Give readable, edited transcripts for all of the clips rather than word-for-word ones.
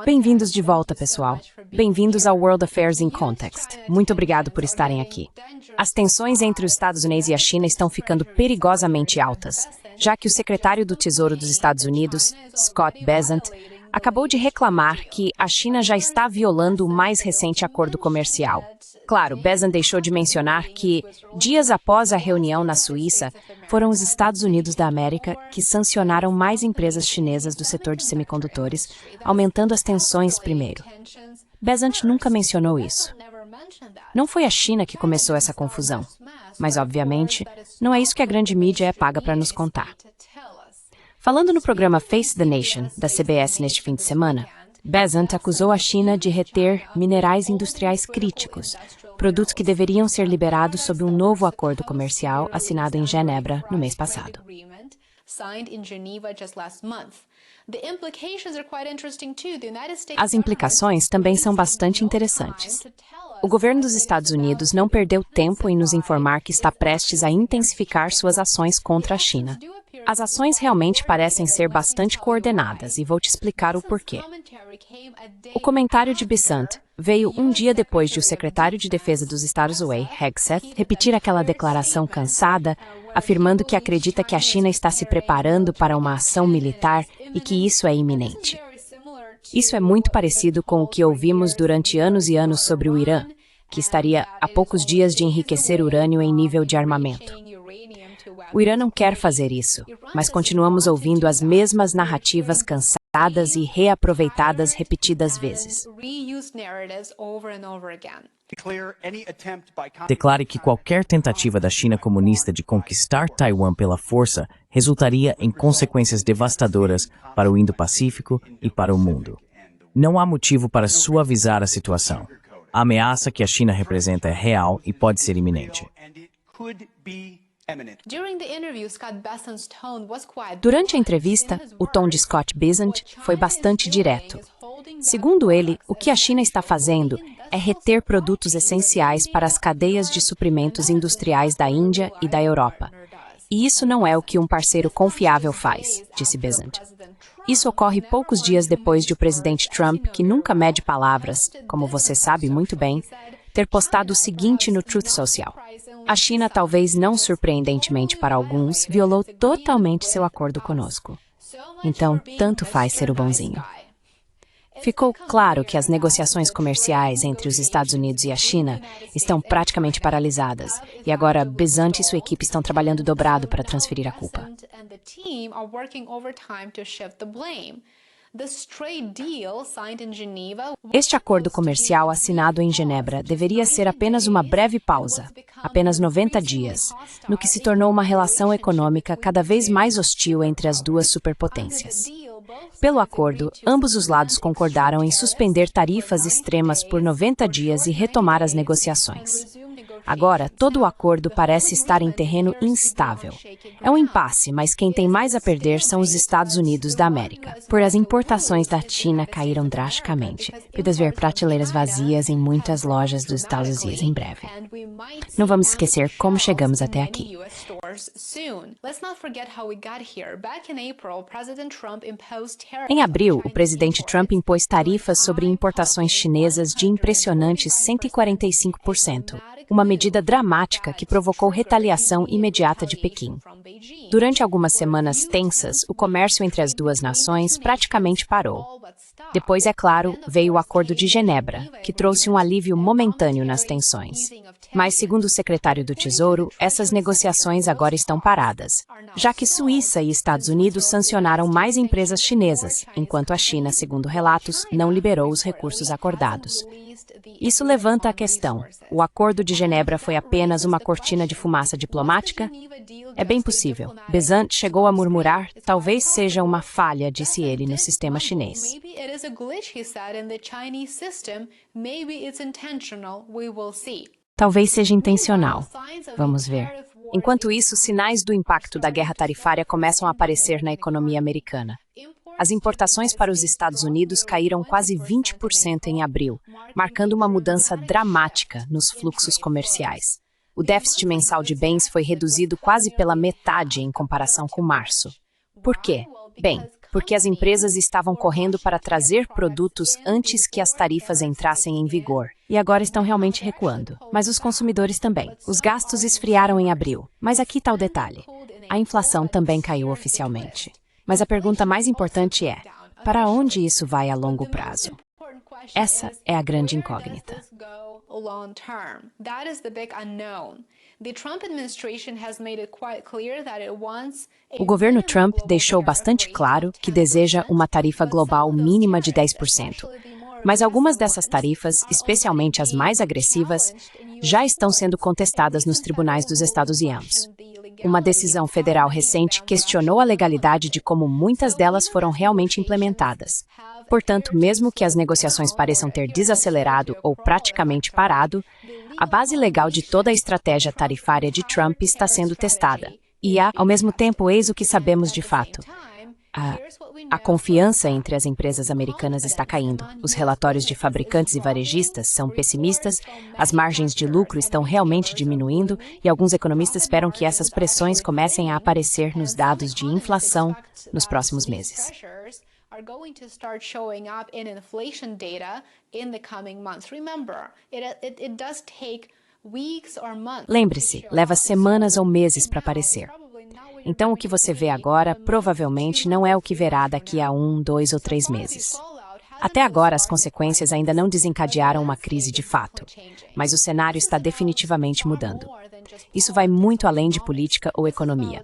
Bem-vindos de volta, pessoal. Bem-vindos ao World Affairs in Context. Muito obrigado por estarem aqui. As tensões entre os Estados Unidos e a China estão ficando perigosamente altas, já que o secretário do Tesouro dos Estados Unidos, Scott Bessent, acabou de reclamar que a China já está violando o mais recente acordo comercial. Claro, Bessent deixou de mencionar que, dias após a reunião na Suíça, foram os Estados Unidos da América que sancionaram mais empresas chinesas do setor de semicondutores, aumentando as tensões primeiro. Bessent nunca mencionou isso. Não foi a China que começou essa confusão, mas, obviamente, não é isso que a grande mídia é paga para nos contar. Falando no programa Face the Nation, da CBS neste fim de semana, Bessent acusou a China de reter minerais industriais críticos, produtos que deveriam ser liberados sob um novo acordo comercial assinado em Genebra no mês passado. As implicações também são bastante interessantes. O governo dos Estados Unidos não perdeu tempo em nos informar que está prestes a intensificar suas ações contra a China. As ações realmente parecem ser bastante coordenadas e vou te explicar o porquê. O comentário de Bessent veio um dia depois de o secretário de Defesa dos Estados Unidos, Hegseth, repetir aquela declaração cansada, afirmando que acredita que a China está se preparando para uma ação militar e que isso é iminente. Isso é muito parecido com o que ouvimos durante anos e anos sobre o Irã, que estaria a poucos dias de enriquecer urânio em nível de armamento. O Irã não quer fazer isso, mas continuamos ouvindo as mesmas narrativas cansadas e reaproveitadas repetidas vezes. Declare que qualquer tentativa da China comunista de conquistar Taiwan pela força resultaria em consequências devastadoras para o Indo-Pacífico e para o mundo. Não há motivo para suavizar a situação. A ameaça que a China representa é real e pode ser iminente. Durante a entrevista, o tom de Scott Bessent foi bastante direto. Segundo ele, o que a China está fazendo é reter produtos essenciais para as cadeias de suprimentos industriais da Índia e da Europa. E isso não é o que um parceiro confiável faz, disse Bessent. Isso ocorre poucos dias depois de o presidente Trump, que nunca mede palavras, como você sabe muito bem, ter postado o seguinte no Truth Social: a China, talvez não surpreendentemente para alguns, violou totalmente seu acordo conosco. Então, tanto faz ser o bonzinho. Ficou claro que as negociações comerciais entre os Estados Unidos e a China estão praticamente paralisadas, e agora Bessent e sua equipe estão trabalhando dobrado para transferir a culpa. Este acordo comercial assinado em Genebra deveria ser apenas uma breve pausa, apenas 90 dias, no que se tornou uma relação econômica cada vez mais hostil entre as duas superpotências. Pelo acordo, ambos os lados concordaram em suspender tarifas extremas por 90 dias e retomar as negociações. Agora, todo o acordo parece estar em terreno instável. É um impasse, mas quem tem mais a perder são os Estados Unidos da América, pois as importações da China caíram drasticamente. Podemos ver prateleiras vazias em muitas lojas dos Estados Unidos em breve. Não vamos esquecer como chegamos até aqui. Em abril, o presidente Trump impôs tarifas sobre importações chinesas de impressionantes 145%. Uma medida dramática que provocou retaliação imediata de Pequim. Durante algumas semanas tensas, o comércio entre as duas nações praticamente parou. Depois, é claro, veio o Acordo de Genebra, que trouxe um alívio momentâneo nas tensões. Mas, segundo o secretário do Tesouro, essas negociações agora estão paradas, já que Suíça e Estados Unidos sancionaram mais empresas chinesas, enquanto a China, segundo relatos, não liberou os recursos acordados. Isso levanta a questão: o Acordo de Genebra foi apenas uma cortina de fumaça diplomática? É bem possível. Bessent chegou a murmurar: talvez seja uma falha, disse ele, no sistema chinês. Talvez seja intencional. Vamos ver. Enquanto isso, sinais do impacto da guerra tarifária começam a aparecer na economia americana. As importações para os Estados Unidos caíram quase 20% em abril, marcando uma mudança dramática nos fluxos comerciais. O déficit mensal de bens foi reduzido quase pela metade em comparação com março. Por quê? Bem, porque as empresas estavam correndo para trazer produtos antes que as tarifas entrassem em vigor. E agora estão realmente recuando. Mas os consumidores também. Os gastos esfriaram em abril. Mas aqui está o detalhe. A inflação também caiu oficialmente. Mas a pergunta mais importante é: para onde isso vai a longo prazo? Essa é a grande incógnita. O governo Trump deixou bastante claro que deseja uma tarifa global mínima de 10%. Mas algumas dessas tarifas, especialmente as mais agressivas, já estão sendo contestadas nos tribunais dos Estados Unidos. Uma decisão federal recente questionou a legalidade de como muitas delas foram realmente implementadas. Portanto, mesmo que as negociações pareçam ter desacelerado ou praticamente parado, a base legal de toda a estratégia tarifária de Trump está sendo testada. E ao mesmo tempo, eis o que sabemos de fato. A confiança entre as empresas americanas está caindo. Os relatórios de fabricantes e varejistas são pessimistas, as margens de lucro estão realmente diminuindo e alguns economistas esperam que essas pressões comecem a aparecer nos dados de inflação nos próximos meses. Lembre-se, leva semanas ou meses para aparecer. Então, o que você vê agora provavelmente não é o que verá daqui a 1, 2 ou 3 meses. Até agora, as consequências ainda não desencadearam uma crise de fato, mas o cenário está definitivamente mudando. Isso vai muito além de política ou economia.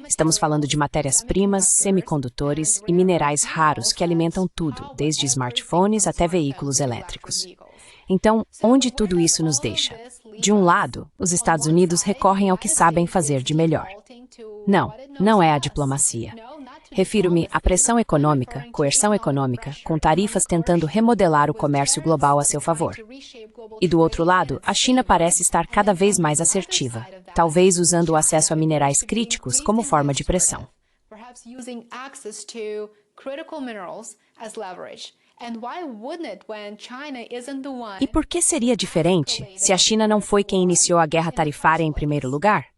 Estamos falando de matérias-primas, semicondutores e minerais raros que alimentam tudo, desde smartphones até veículos elétricos. Então, onde tudo isso nos deixa? De um lado, os Estados Unidos recorrem ao que sabem fazer de melhor. Não é a diplomacia. Refiro-me à pressão econômica, coerção econômica, com tarifas tentando remodelar o comércio global a seu favor. E do outro lado, a China parece estar cada vez mais assertiva, talvez usando o acesso a minerais críticos como forma de pressão. E por que seria diferente se a China não foi quem iniciou a guerra tarifária em primeiro lugar?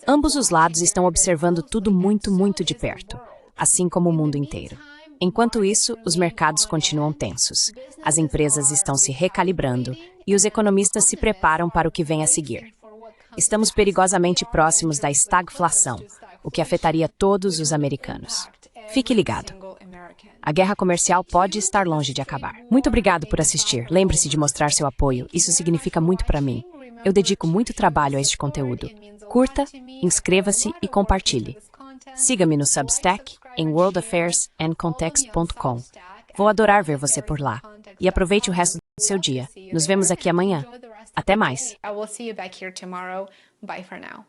Ambos os lados estão observando tudo muito de perto, assim como o mundo inteiro. Enquanto isso, os mercados continuam tensos, as empresas estão se recalibrando e os economistas se preparam para o que vem a seguir. Estamos perigosamente próximos da estagflação, o que afetaria todos os americanos. Fique ligado. A guerra comercial pode estar longe de acabar. Muito obrigado por assistir. Lembre-se de mostrar seu apoio. Isso significa muito para mim. Eu dedico muito trabalho a este conteúdo. Curta, inscreva-se e compartilhe. Siga-me no Substack em worldaffairsandcontext.com. Vou adorar ver você por lá. E aproveite o resto do seu dia. Nos vemos aqui amanhã. Até mais. I will see you back here tomorrow. Bye for now.